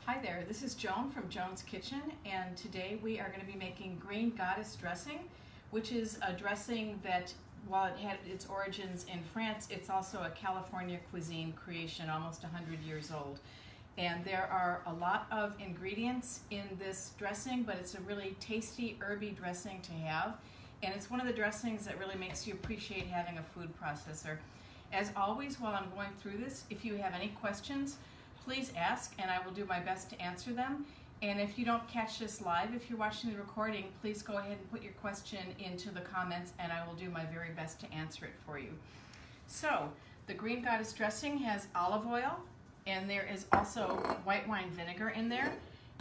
Hi there, this is Joan from Joan's Kitchen, and today we are going to be making green goddess dressing, which is a dressing that, while it had its origins in France, it's also a California cuisine creation, almost 100 years old. And there are a lot of ingredients in this dressing, but it's a really tasty, herby dressing to have. And it's one of the dressings that really makes you appreciate having a food processor. As always, while I'm going through this, if you have any questions, please ask and I will do my best to answer them. And if you don't catch this live, if you're watching the recording, please go ahead and put your question into the comments and I will do my very best to answer it for you. So, the green goddess dressing has olive oil, and there is also white wine vinegar in there.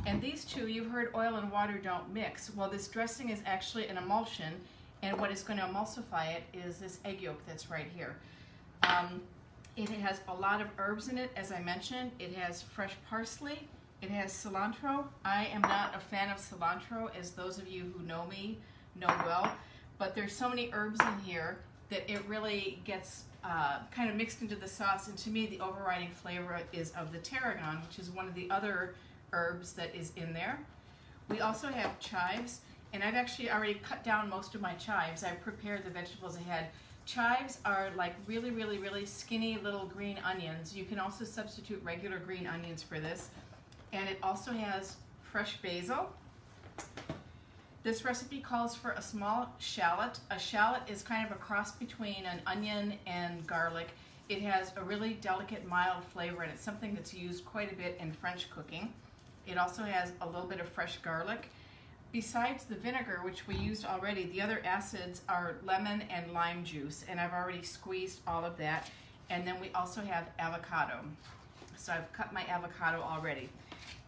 And these two, you've heard oil and water don't mix. Well, this dressing is actually an emulsion, and what is going to emulsify it is this egg yolk that's right here. It has a lot of herbs in it, as I mentioned. It has fresh parsley. It has cilantro. I am not a fan of cilantro, as those of you who know me know well, but there's so many herbs in here that it really gets kind of mixed into the sauce, and to me the overriding flavor is of the tarragon, which is one of the other herbs that is in there. We also have chives, and I've actually already cut down most of my chives. I've prepared the vegetables ahead. Chives are like really skinny little green onions. You can also substitute regular green onions for this. And it also has fresh basil. This recipe calls for a small shallot. A shallot is kind of a cross between an onion and garlic. It has a really delicate, mild flavor, and it's something that's used quite a bit in French cooking. It also has a little bit of fresh garlic. Besides the vinegar, which we used already, the other acids are lemon and lime juice, and I've already squeezed all of that. And then we also have avocado. So I've cut my avocado already.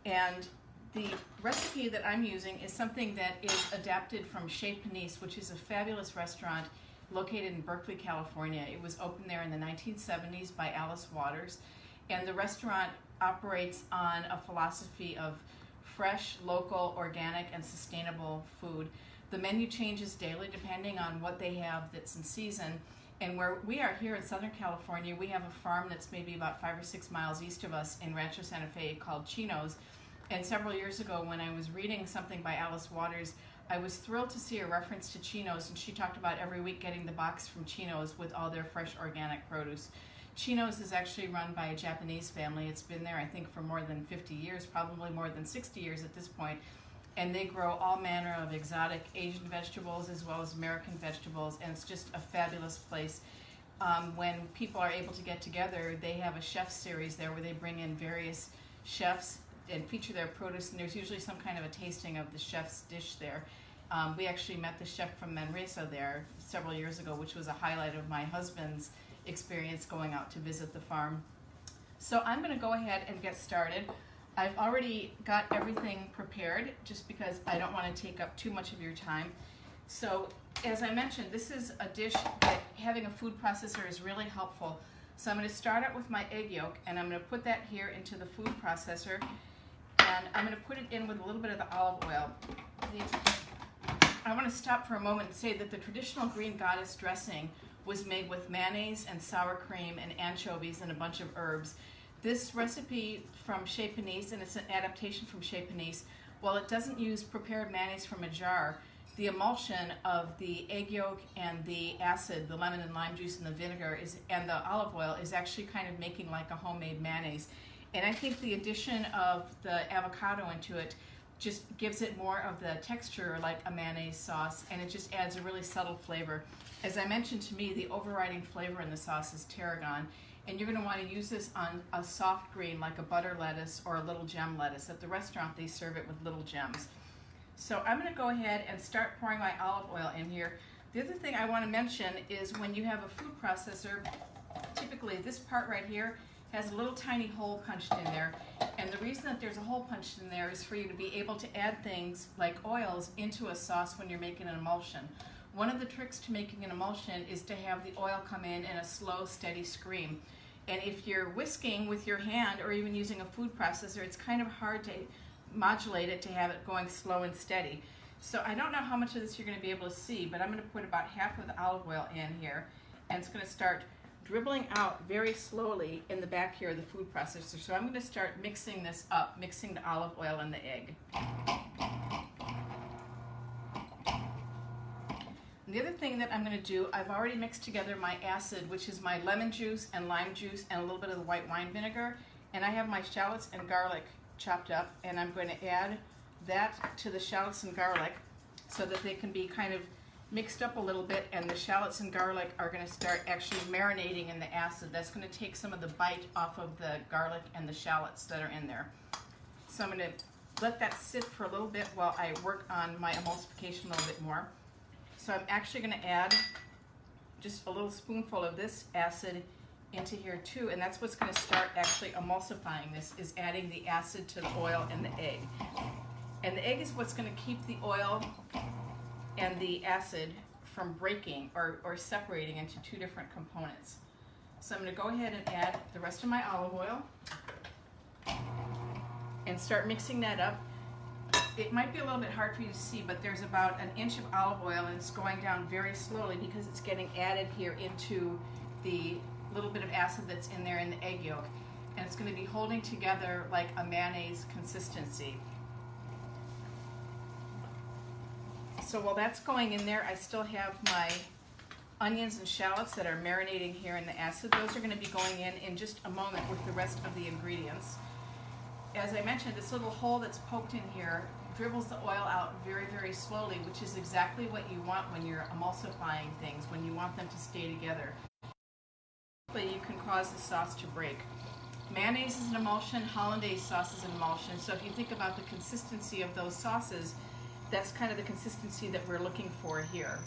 And the recipe that I'm using is something that is adapted from Chez Panisse, which is a fabulous restaurant located in Berkeley, California. It was opened there in the 1970s by Alice Waters, and the restaurant operates on a philosophy of fresh, local, organic, and sustainable food. The menu changes daily depending on what they have that's in season. And where we are here in Southern California, we have a farm that's maybe about 5 or 6 miles east of us in Rancho Santa Fe called Chino's. And several years ago, when I was reading something by Alice Waters, I was thrilled to see a reference to Chino's, and she talked about every week getting the box from Chino's with all their fresh organic produce. Chino's is actually run by a Japanese family. It's been there, I think, for more than 50 years, probably more than 60 years at this point. And they grow all manner of exotic Asian vegetables as well as American vegetables, and it's just a fabulous place. When people are able to get together, they have a chef series there where they bring in various chefs and feature their produce, and there's usually some kind of a tasting of the chef's dish there. We actually met the chef from Manresa there several years ago, which was a highlight of my husband's experience going out to visit the farm. So I'm going to go ahead and get started. I've already got everything prepared just because I don't want to take up too much of your time. So as I mentioned, this is a dish that having a food processor is really helpful. So I'm going to start out with my egg yolk, and I'm going to put that here into the food processor, and I'm going to put it in with a little bit of the olive oil. I want to stop for a moment and say that the traditional green goddess dressing was made with mayonnaise and sour cream and anchovies and a bunch of herbs. This recipe from Chez Panisse, and it's an adaptation from Chez Panisse, while it doesn't use prepared mayonnaise from a jar, the emulsion of the egg yolk and the acid, the lemon and lime juice and the vinegar and the olive oil is actually kind of making like a homemade mayonnaise. And I think the addition of the avocado into it just gives it more of the texture like a mayonnaise sauce, and it just adds a really subtle flavor. As I mentioned, to me, the overriding flavor in the sauce is tarragon, and you're going to want to use this on a soft green like a butter lettuce or a little gem lettuce. At the restaurant, they serve it with little gems. So I'm going to go ahead and start pouring my olive oil in here. The other thing I want to mention is when you have a food processor, typically this part right here has a little tiny hole punched in there, and the reason that there's a hole punched in there is for you to be able to add things like oils into a sauce when you're making an emulsion. One of the tricks to making an emulsion is to have the oil come in a slow, steady stream. And if you're whisking with your hand or even using a food processor, it's kind of hard to modulate it to have it going slow and steady. So I don't know how much of this you're going to be able to see, but I'm going to put about half of the olive oil in here, and it's going to start dribbling out very slowly in the back here of the food processor. So I'm going to start mixing this up, mixing the olive oil and the egg. And the other thing that I'm going to do, I've already mixed together my acid, which is my lemon juice and lime juice and a little bit of the white wine vinegar. And I have my shallots and garlic chopped up, and I'm going to add that to the shallots and garlic so that they can be kind of mixed up a little bit, and the shallots and garlic are going to start actually marinating in the acid. That's going to take some of the bite off of the garlic and the shallots that are in there. So I'm going to let that sit for a little bit while I work on my emulsification a little bit more. So I'm actually going to add just a little spoonful of this acid into here too, and that's what's going to start actually emulsifying this, is adding the acid to the oil and the egg. And the egg is what's going to keep the oil and the acid from breaking or separating into two different components. So I'm going to go ahead and add the rest of my olive oil and start mixing that up. It might be a little bit hard for you to see, but there's about an inch of olive oil, and it's going down very slowly because it's getting added here into the little bit of acid that's in there in the egg yolk. And it's going to be holding together like a mayonnaise consistency. So while that's going in there, I still have my onions and shallots that are marinating here in the acid. Those are going to be going in just a moment with the rest of the ingredients. As I mentioned, this little hole that's poked in here dribbles the oil out very, very slowly, which is exactly what you want when you're emulsifying things, when you want them to stay together. You can cause the sauce to break. Mayonnaise is an emulsion, hollandaise sauce is an emulsion, so if you think about the consistency of those sauces, that's kind of the consistency that we're looking for here.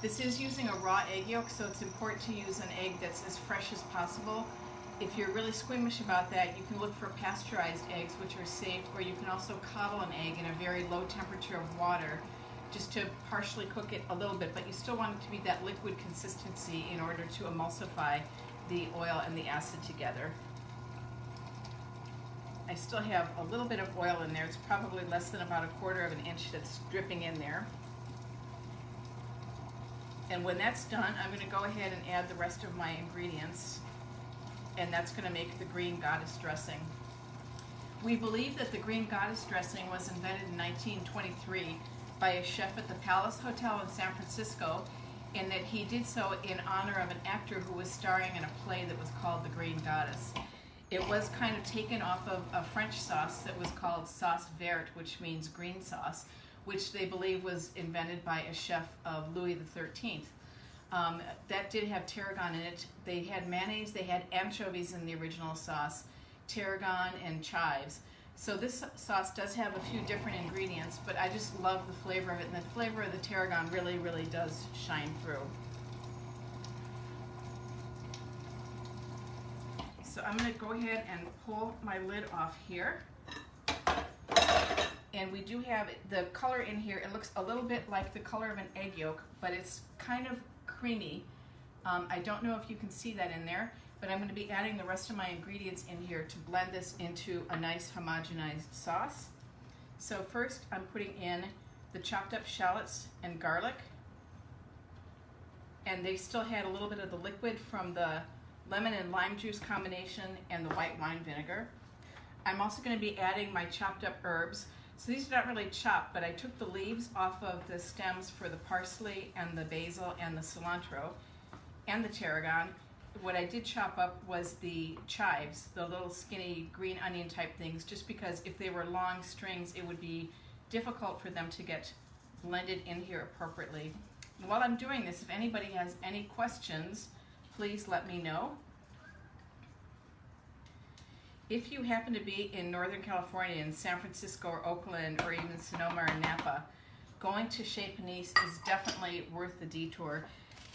This is using a raw egg yolk, so it's important to use an egg that's as fresh as possible. If you're really squeamish about that, you can look for pasteurized eggs, which are safe, or you can also coddle an egg in a very low temperature of water just to partially cook it a little bit, but you still want it to be that liquid consistency in order to emulsify the oil and the acid together. I still have a little bit of oil in there. It's probably less than about 1/4 of an inch that's dripping in there. And when that's done, I'm going to go ahead and add the rest of my ingredients, and that's going to make the green goddess dressing. We believe that the green goddess dressing was invented in 1923 by a chef at the Palace Hotel in San Francisco, and that he did so in honor of an actor who was starring in a play that was called The Green Goddess. It was kind of taken off of a French sauce that was called Sauce Verte, which means green sauce, which they believe was invented by a chef of Louis XIII. That did have tarragon in it. They had mayonnaise, they had anchovies in the original sauce, tarragon and chives. So this sauce does have a few different ingredients, but I just love the flavor of it, and the flavor of the tarragon really, really does shine through. So I'm going to go ahead and pull my lid off here. And we do have the color in here. It looks a little bit like the color of an egg yolk, but it's kind of creamy. I don't know if you can see that in there, but I'm going to be adding the rest of my ingredients in here to blend this into a nice homogenized sauce. So first I'm putting in the chopped up shallots and garlic, and they still had a little bit of the liquid from the lemon and lime juice combination and the white wine vinegar. I'm also going to be adding my chopped up herbs. So these are not really chopped, but I took the leaves off of the stems for the parsley and the basil and the cilantro and the tarragon. What I did chop up was the chives, the little skinny green onion type things, just because if they were long strings, it would be difficult for them to get blended in here appropriately. And while I'm doing this, if anybody has any questions, please let me know. If you happen to be in Northern California, in San Francisco or Oakland or even Sonoma or Napa, going to Chez Panisse is definitely worth the detour.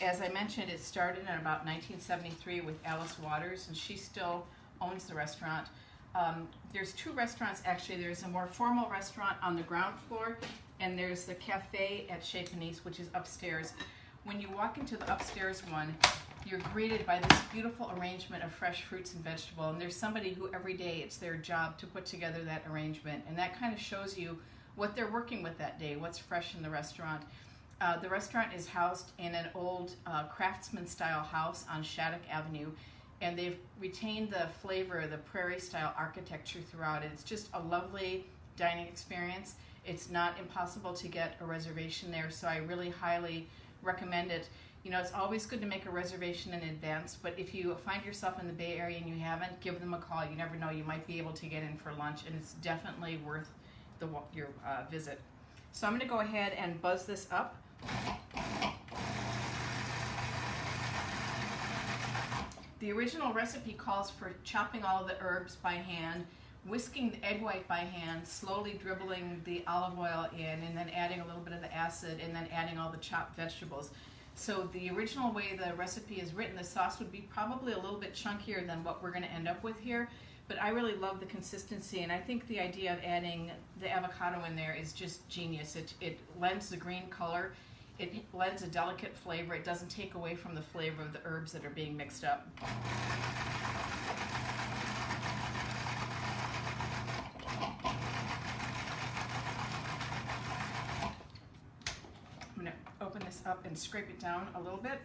As I mentioned, it started in about 1973 with Alice Waters, and she still owns the restaurant. There's two restaurants actually. There's a more formal restaurant on the ground floor, and there's the cafe at Chez Panisse, which is upstairs. When you walk into the upstairs one, you're greeted by this beautiful arrangement of fresh fruits and vegetables, and there's somebody who every day it's their job to put together that arrangement, and that kind of shows you what they're working with that day, what's fresh in the restaurant. The restaurant is housed in an old craftsman-style house on Shattuck Avenue, and they've retained the flavor of the prairie-style architecture throughout it. It's just a lovely dining experience. It's not impossible to get a reservation there, so I really highly recommend it. You know, it's always good to make a reservation in advance, but if you find yourself in the Bay Area and you haven't, give them a call. You never know, you might be able to get in for lunch, and it's definitely worth your visit. So I'm going to go ahead and buzz this up. The original recipe calls for chopping all of the herbs by hand, whisking the egg white by hand, slowly dribbling the olive oil in, and then adding a little bit of the acid, and then adding all the chopped vegetables. So the original way the recipe is written, the sauce would be probably a little bit chunkier than what we're going to end up with here, but I really love the consistency, and I think the idea of adding the avocado in there is just genius. It lends the green color, it lends a delicate flavor, it doesn't take away from the flavor of the herbs that are being mixed up. I'm going to open this up and scrape it down a little bit.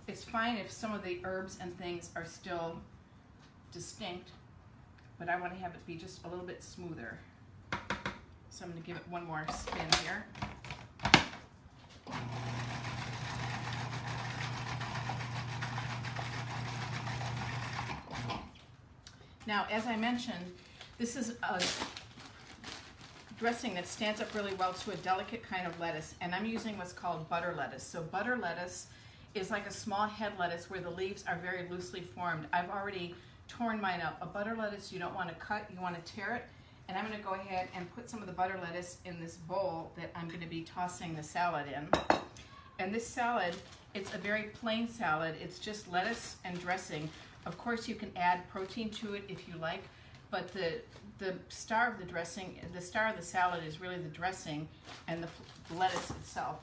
It's fine if some of the herbs and things are still distinct, but I want to have it be just a little bit smoother. So I'm going to give it one more spin here. Now, as I mentioned, this is a dressing that stands up really well to a delicate kind of lettuce, and I'm using what's called butter lettuce. So butter lettuce is like a small head lettuce where the leaves are very loosely formed. I've already torn mine up. A butter lettuce you don't want to cut, you want to tear it. And I'm going to go ahead and put some of the butter lettuce in this bowl that I'm going to be tossing the salad in. And this salad, it's a very plain salad. It's just lettuce and dressing. Of course, you can add protein to it if you like, but the star of the dressing, the star of the salad is really the dressing and the lettuce itself.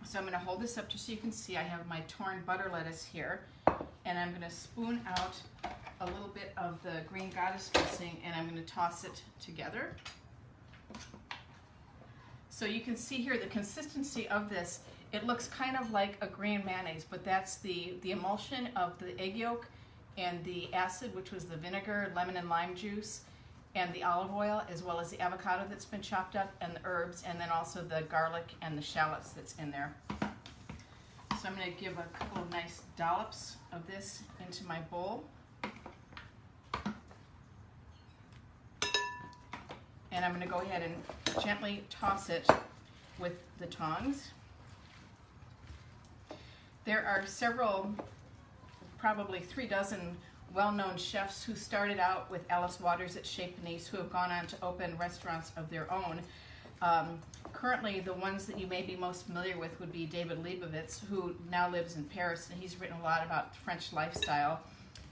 So I'm going to hold this up just so you can see I have my torn butter lettuce here, and I'm going to spoon out a little bit of the green goddess dressing, and I'm going to toss it together. So you can see here the consistency of this. It looks kind of like a green mayonnaise, but that's the emulsion of the egg yolk and the acid, which was the vinegar, lemon and lime juice, and the olive oil, as well as the avocado that's been chopped up, and the herbs, and then also the garlic and the shallots that's in there. So I'm going to give a couple of nice dollops of this into my bowl. And I'm going to go ahead and gently toss it with the tongs. There are several, probably 3 dozen well-known chefs who started out with Alice Waters at Chez Panisse, who have gone on to open restaurants of their own. Currently, the ones that you may be most familiar with would be David Leibovitz, who now lives in Paris, and he's written a lot about French lifestyle.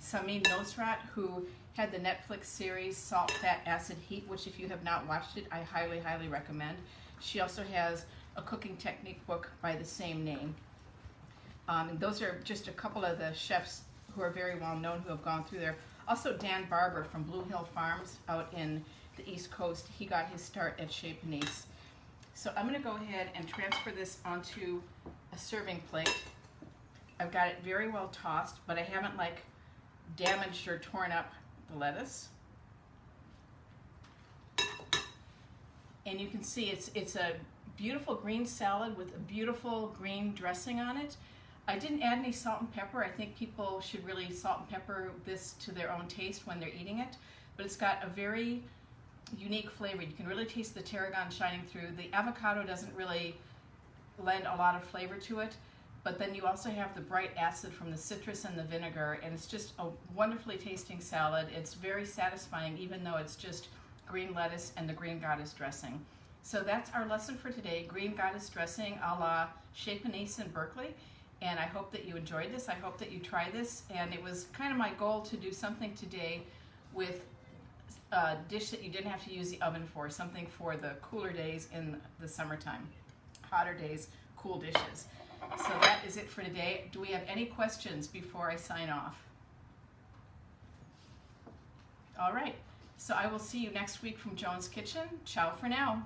Samin Nosrat, who had the Netflix series Salt, Fat, Acid, Heat, which if you have not watched it, I highly, highly recommend. She also has a cooking technique book by the same name. And those are just a couple of the chefs who are very well known who have gone through there. Also Dan Barber from Blue Hill Farms out in the East Coast, he got his start at Chez Panisse. So I'm going to go ahead and transfer this onto a serving plate. I've got it very well tossed, but I haven't like damaged or torn up the lettuce. And you can see it's a beautiful green salad with a beautiful green dressing on it. I didn't add any salt and pepper. I think people should really salt and pepper this to their own taste when they're eating it, but it's got a very unique flavor. You can really taste the tarragon shining through. The avocado doesn't really lend a lot of flavor to it, but then you also have the bright acid from the citrus and the vinegar, and it's just a wonderfully tasting salad. It's very satisfying, even though it's just green lettuce and the green goddess dressing. So that's our lesson for today, green goddess dressing a la Chez Panisse in Berkeley. And I hope that you enjoyed this. I hope that you try this. And it was kind of my goal to do something today with a dish that you didn't have to use the oven for, something for the cooler days in the summertime. Hotter days, cool dishes. So that is it for today. Do we have any questions before I sign off? All right. So I will see you next week from Joan's Kitchen. Ciao for now.